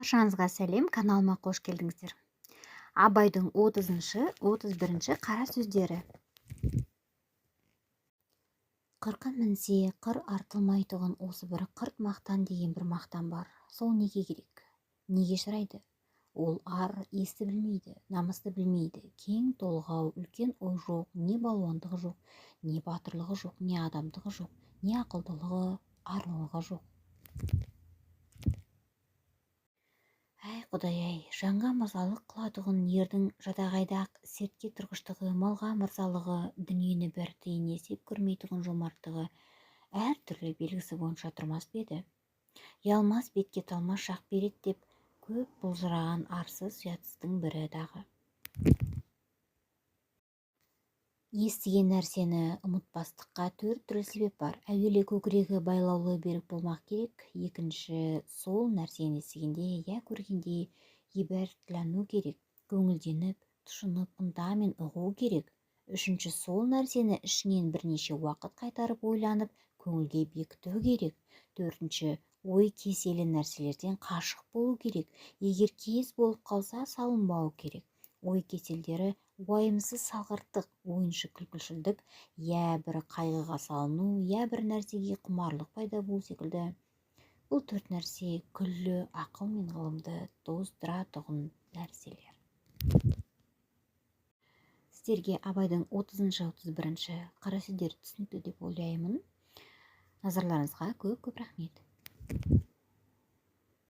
Баршаңызға сәлем, каналыма қош келдіңіздер. Абайдың 30-31 қара сөздері. Қырқын мінсе, қыр артылмайтұғын осы бір қырт мақтан деген бір мақтан бар. Сол неге керек? Неге шырайды? Ол ар есті білмейді, намысты білмейді. Кең толғау, үлкен ой жоқ, не балуандығы жоқ, не батырлығы жоқ, не адамдығы жоқ, не ақылдылығы, арлылығы жоқ. Әй құдай-ай, жанға мырзалық қыладығын ердің жадағайдақ сертке тұрғыштығы, малға мырзалығы, дүниені бір тиын есеп көрмейтұғын жомарттығы әр түрлі белгісі бойынша тұрмас па еді. Ұялмас бетке талмас шақ берет деп көп бұлжыраған арсыз ұятсыздың бірі дағы. Естіген нәрсені ұмытпастыққа төрт түрлі себеп бар. Әуелі көкірегі байлаулы берік болмақ керек. Екінші, сол нәрсені естігенде я көргенде ебәртләну керек. Көңілденіп, тұшынып, ынтамен ұғу керек. Үшінші, сол нәрсені ішінен бірнеше уақыт қайтарып ойланып, көңілге бекіту керек. Төртінші, ой кеселі нәрселерден қашық болу керек. Егер кез болып қалса, салынбау керек. Ой кеселдері уайымсыз салғырттық, ойыншы күлкішілдік, я бір қайғыға салыну, я бір нәрсеге құмарлық пайда болу секілді. Бұл төрт нәрсе күллі ақыл мен ғылымды тоздыратұғын нәрселер. Сіздерге Абайдың 30-31 қара сөздері түсінікті деп ойлаймын. Назарларыңызға көп рахмет.